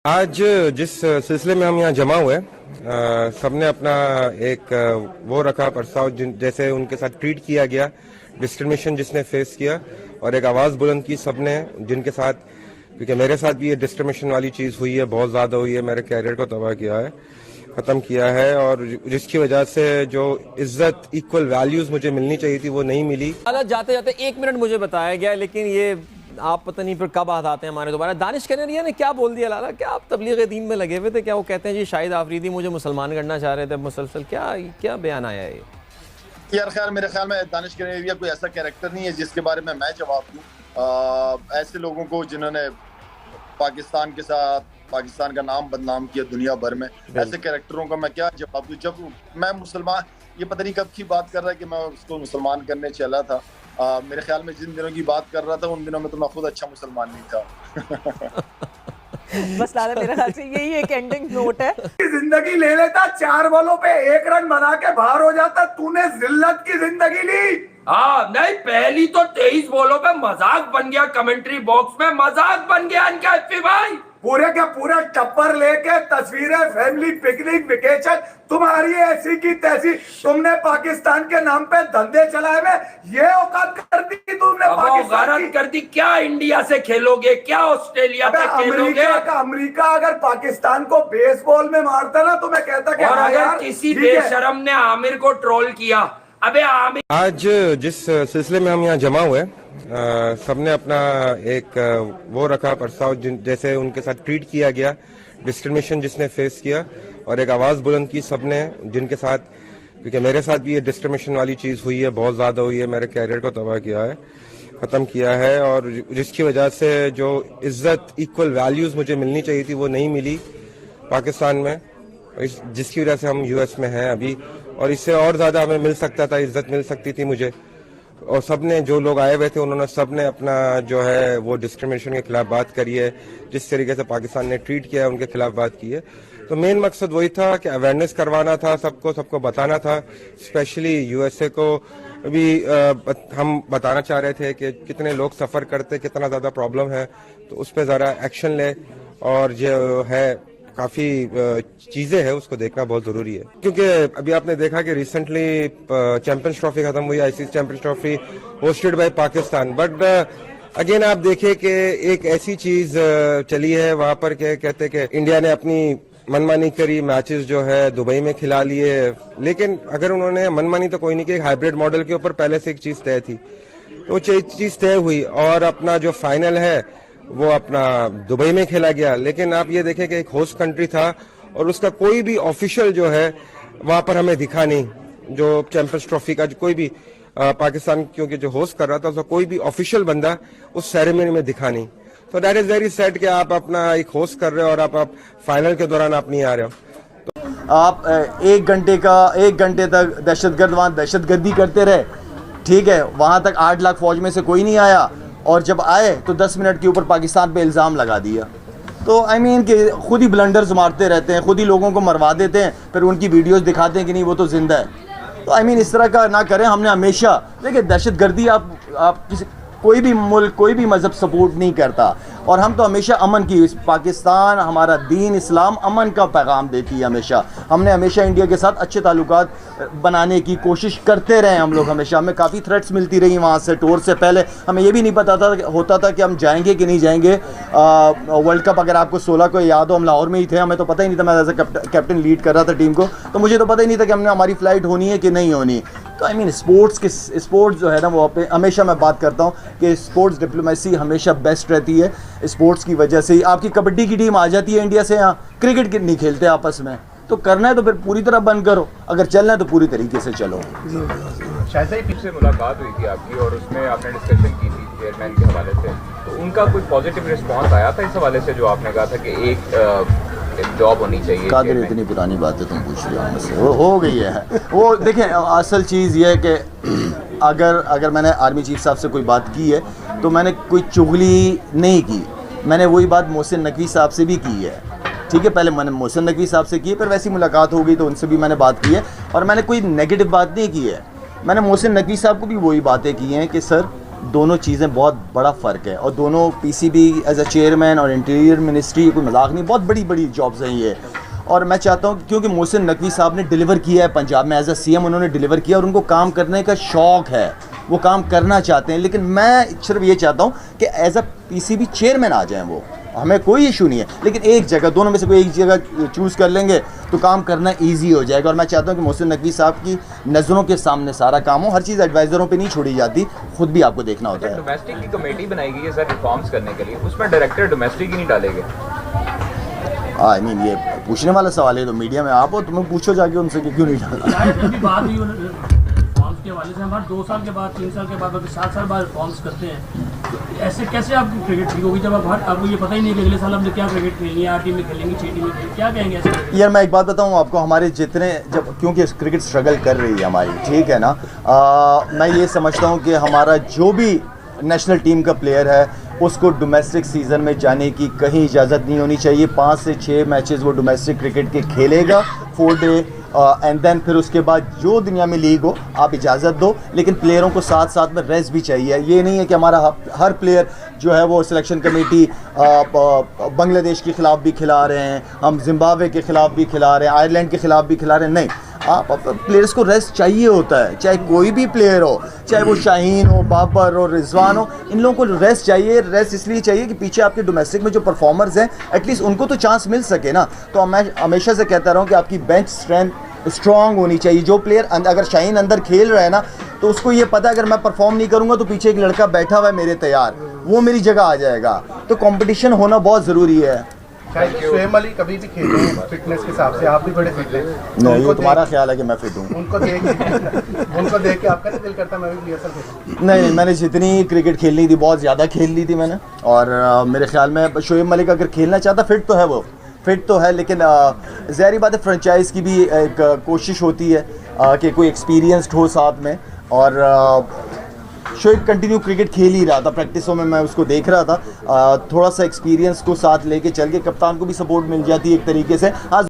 आज जिस सिलसिले में हम यहाँ जमा हुए सबने अपना एक वो रखा प्रस्ताव जैसे उनके साथ ट्रीट किया गया, डिस्क्रिमिनेशन जिसने फेस किया, और एक आवाज़ बुलंद की सबने जिनके साथ, क्योंकि मेरे साथ भी ये डिस्क्रिमिनेशन वाली चीज़ हुई है, बहुत ज़्यादा हुई है, मेरे कैरियर को तबाह किया है, ख़त्म किया है, और जिसकी वजह से जो इज्जत, इक्वल वैल्यूज़ मुझे मिलनी चाहिए थी वो नहीं मिली। जाते जाते 1 मिनट मुझे बताया गया, लेकिन ये आप पता नहीं फिर कब हाथ आते हैं हमारे दोबारा। दानिश कनेरिया ने क्या बोल दिया लाला? क्या आप तबलीग दीन में लगे हुए थे? क्या वो कहते हैं जी शाहिद आफरीदी मुझे मुसलमान करना चाह रहे थे मुसलसल? क्या बयान आया है यार मेरे ख्याल में दानिश कनेरिया कोई ऐसा कैरेक्टर नहीं है जिसके बारे में मैं जवाब दूं। ऐसे लोगों को जिन्होंने पाकिस्तान के साथ पाकिस्तान का नाम बदनाम किया दुनिया भर में, ऐसे कैरेक्टरों का मैं क्या जवाब दूं? जब मैं मुसलमान, ये पता नहीं कब की बात कर रहा है कि मैं उसको मुसलमान करने चला था। मेरे ख्याल में जिन दिनों की बात कर रहा था उन दिनों में तो मैं खुद अच्छा मुसलमान नहीं था। बस लाला मेरे ख्याल से यही एक एंडिंग नोट है। जिंदगी ले लेता, 4 बॉलों पे 1 रन बना के बाहर हो जाता, तूने जिल्लत की जिंदगी ली। हाँ नहीं, पहली तो 23 बॉलों पे मजाक बन गया, कमेंट्री बॉक्स में मजाक बन गया इनका। एफपी भाई पूरे का पूरा टप्पर लेके तस्वीरें, फैमिली पिकनिक, वेकेशन, तुम्हारी ऐसी की तैसी, तुमने पाकिस्तान के नाम पे धंधे चलाए में ये औकात कर दी तुमने। पाकिस्तान कर दी क्या? इंडिया से खेलोगे क्या? ऑस्ट्रेलिया से खेलोगे? अमेरिका अगर पाकिस्तान को बेसबॉल में मारता ना तो मैं कहता कि अगर किसी बेशरम ने आमिर को ट्रोल किया, अबे आमिर। आज जिस सिलसिले में हम यहाँ जमा हुए सबने अपना एक वो रखा प्रस्ताव जैसे उनके साथ ट्रीट किया गया, डिस्क्रिमिनेशन जिसने फेस किया, और एक आवाज़ बुलंद की सबने जिनके साथ, क्योंकि मेरे साथ भी ये डिस्क्रिमिनेशन वाली चीज़ हुई है, बहुत ज़्यादा हुई है, मेरे कैरियर को तबाह किया है, ख़त्म किया है, और जिसकी वजह से जो इज्जत, इक्वल वैल्यूज़ मुझे मिलनी चाहिए थी वो नहीं मिली पाकिस्तान में, जिसकी वजह से हम यूएस में हैं अभी, और इससे और ज़्यादा हमें मिल सकता था, इज्जत मिल सकती थी मुझे। और सबने, जो लोग आए हुए थे उन्होंने सबने अपना जो है वो डिस्क्रिमिनेशन के खिलाफ बात करी है, जिस तरीके से पाकिस्तान ने ट्रीट किया है उनके खिलाफ बात की है। तो मेन मकसद वही था कि अवेयरनेस करवाना था, सबको बताना था, स्पेशली यूएसए को भी हम बताना चाह रहे थे कि कितने लोग सफ़र करते, कितना ज़्यादा प्रॉब्लम है, तो उस पर ज़रा एक्शन ले, और जो है काफी चीजें हैं उसको देखना बहुत जरूरी है, क्योंकि अभी आपने देखा कि रिसेंटली चैंपियंस ट्रॉफी खत्म हुई, ICC champions trophy hosted by Pakistan, but again आप देखिए कि एक ऐसी चीज चली है वहां पर के कहते कि इंडिया ने अपनी मनमानी करी, मैचेस जो है दुबई में खिला लिए, लेकिन अगर उन्होंने मनमानी तो कोई नहीं की, हाइब्रिड मॉडल के ऊपर पहले से एक चीज तय थी, तो चीज तय हुई, और अपना जो फाइनल है वो अपना दुबई में खेला गया। लेकिन आप ये देखें कि एक होस्ट कंट्री था और उसका कोई भी ऑफिशियल जो है वहां पर हमें दिखा नहीं, जो चैंपियंस ट्रॉफी का कोई भी पाकिस्तान क्योंकि जो होस्ट कर रहा था उसका कोई भी ऑफिशियल बंदा उस सेरेमनी में दिखा नहीं। तो दैट इज वेरी सैड कि आप अपना एक होस्ट कर रहे हो और आप फाइनल के दौरान आप नहीं आ रहे हो। आप 1 घंटे तक दहशतगर्द वहाँ दहशतगर्दी करते रहे, ठीक है, वहाँ तक 8 लाख फौज में से कोई नहीं आया, और जब आए तो 10 मिनट के ऊपर पाकिस्तान पे इल्ज़ाम लगा दिया। तो आई मीन कि खुद ही ब्लंडर्स मारते रहते हैं, खुद ही लोगों को मरवा देते हैं, फिर उनकी वीडियोस दिखाते हैं कि नहीं वो तो जिंदा है। तो आई मीन इस तरह का ना करें। हमने हमेशा देखिए दहशतगर्दी आप किसी कोई भी मुल्क, कोई भी मज़हब सपोर्ट नहीं करता, और हम तो हमेशा अमन की, पाकिस्तान हमारा दीन इस्लाम अमन का पैगाम देती है हमेशा। हमने हमेशा इंडिया के साथ अच्छे ताल्लुकात बनाने की कोशिश करते रहे हम लोग हमेशा। हमें काफ़ी थ्रेट्स मिलती रही वहाँ से, टूर से पहले हमें ये भी नहीं पता होता था कि हम जाएंगे कि नहीं जाएंगे। वर्ल्ड कप अगर आपको 16 को याद हो, हम लाहौर में ही थे, हमें तो पता ही नहीं था, मैं एज ए कैप्टन लीड कर रहा था टीम को, तो मुझे तो पता ही नहीं था कि हमने हमारी फ़्लाइट होनी है कि नहीं होनी। तो आई मीन स्पोर्ट्स जो है ना वो हमेशा मैं बात करता हूँ कि स्पोर्ट्स डिप्लोमेसी हमेशा बेस्ट रहती है। स्पोर्ट्स की वजह से ही आपकी कबड्डी की टीम आ जाती है इंडिया से, यहाँ क्रिकेट नहीं खेलते आपस में, तो करना है तो फिर पूरी तरह बंद करो, अगर चलना है तो पूरी तरीके से चलो। शायद से ही से मुलाकात हुई थी आपकी और उसमें आपने डिस्कशन की थी चेयरमैन के हवाले से, तो उनका कोई पॉजिटिव रिस्पांस आया था इस हवाले से जो आपने कहा था कि एक जॉब होनी चाहिए? कादिर, इतनी पुरानी बातें तुम पूछ रहे हो मुझसे, वो हो गई है वो। देखें, असल चीज़ ये है कि अगर मैंने आर्मी चीफ साहब से कोई बात की है तो मैंने कोई चुगली नहीं की, मैंने वही बात मोहसिन नकवी साहब से भी की है, ठीक है। पहले मैंने मोहसिन नकवी साहब से की है, फिर वैसी मुलाकात हो गई तो उनसे भी मैंने बात की है, और मैंने कोई नेगेटिव बात नहीं की है। मैंने मोहसिन नकवी साहब को भी वही बातें की हैं कि सर दोनों चीज़ें बहुत बड़ा फ़र्क है। और दोनों पीसीबी एज अ चेयरमैन और इंटीरियर मिनिस्ट्री, कोई मजाक नहीं, बहुत बड़ी बड़ी जॉब्स हैं ये। और मैं चाहता हूँ क्योंकि मोहसिन नकवी साहब ने डिलीवर किया है पंजाब में एज अ सीएम, उन्होंने डिलीवर किया और उनको काम करने का शौक़ है, वो काम करना चाहते हैं। लेकिन मैं सिर्फ ये चाहता हूँ कि एज अ पीसीबी चेयरमैन आ जाएं वो, हमें कोई इशू नहीं है, लेकिन एक जगह, दोनों में से कोई एक जगह चूज़ कर लेंगे तो काम करना इजी हो जाएगा। और मैं चाहता हूँ कि मोहसिन नकवी साहब की नज़रों के सामने सारा काम हो, हर चीज़ एडवाइज़रों पे नहीं छोड़ी जाती, खुद भी आपको देखना होता है। डोमेस्टिक की कमेटी बनाई गई है सर रिफॉर्म्स करने के लिए, उसमें डायरेक्टर डोमेस्टिक ही नहीं डाले गए। आई मीन ये पूछने वाला सवाल है, तो मीडिया में आप हो, तुम्हें पूछो जाके उनसे कि क्यों नहीं डाला। अभी बात हुई रिफॉर्म्स के हवाले से, हमारे 2 साल के बाद, 3 साल के बाद, अगर 7 साल बाद रिफॉर्म्स करते हैं, तो ऐसे कैसे आप क्रिकेट ठीक होगी जब आपको ये पता ही नहीं है कि अगले साल हमने क्या क्रिकेट खेलनी है, 8 टीम में खेलेंगे, 6 टीम में खेलेंगे, क्या कहेंगे ऐसे? यार मैं एक बात बताऊँ आपको, हमारे जितने, जब क्योंकि क्रिकेट स्ट्रगल कर रही है हमारी, ठीक है ना, मैं ये समझता हूँ कि हमारा जो भी नेशनल टीम का प्लेयर है उसको डोमेस्टिक सीज़न में जाने की कहीं इजाज़त नहीं होनी चाहिए। 5 से 6 मैचेस वो डोमेस्टिक क्रिकेट के खेलेगा 4 डे, एंड देन फिर उसके बाद जो दुनिया में लीग हो आप इजाज़त दो, लेकिन प्लेयरों को साथ साथ में रेस्ट भी चाहिए। ये नहीं है कि हमारा हर प्लेयर जो है वो सिलेक्शन कमेटी बांग्लादेश के ख़िलाफ़ भी खिला रहे हैं, हम जिम्बाब्वे के ख़िलाफ़ भी खिला रहे हैं, आयरलैंड के ख़िलाफ़ भी खिला रहे हैं, नहीं, आप प्लेयर्स को रेस्ट चाहिए होता है, चाहे कोई भी प्लेयर हो, चाहे वो शाहीन हो, बाबर हो, रिजवान हो, इन लोगों को रेस्ट चाहिए। रेस्ट इसलिए चाहिए कि पीछे आपके डोमेस्टिक में जो परफॉर्मर्स हैं एटलीस्ट उनको तो चांस मिल सके ना। तो मैं हमेशा से कहता रहा हूँ कि आपकी बेंच स्ट्रेंथ स्ट्रॉन्ग होनी चाहिए। जो प्लेयर अगर शाहीन अंदर खेल रहा है ना, तो उसको ये पता है अगर मैं परफॉर्म नहीं करूँगा तो पीछे एक लड़का बैठा हुआ है मेरे तैयार, वो मेरी जगह आ जाएगा। तो कंपटीशन होना बहुत ज़रूरी है। शोएब अली कभी भी खेले हैं फिटनेस के हिसाब से, आप भी बड़े फिट हैं। नहीं, ये तुम्हारा ख्याल है कि मैं फिट हूँ। उनको देख के आपका दिल करता मैं भी प्लेयर खेलूं। नहीं, मैंने जितनी क्रिकेट खेलनी थी बहुत ज़्यादा खेल ली थी मैंने, और मेरे ख्याल में शोएब मलिक अगर खेलना चाहता, फिट तो है वो, फिट तो है, लेकिन ज़ाहिर बात है फ्रेंचाइज़ की भी एक कोशिश होती है कि कोई एक्सपीरियंस्ड हो साथ में। और शोएब कंटिन्यू क्रिकेट खेल ही रहा था, प्रैक्टिसों में मैं उसको देख रहा था, थोड़ा सा एक्सपीरियंस को साथ लेके चल के कप्तान को भी सपोर्ट मिल जाती है एक तरीके से। हाँ,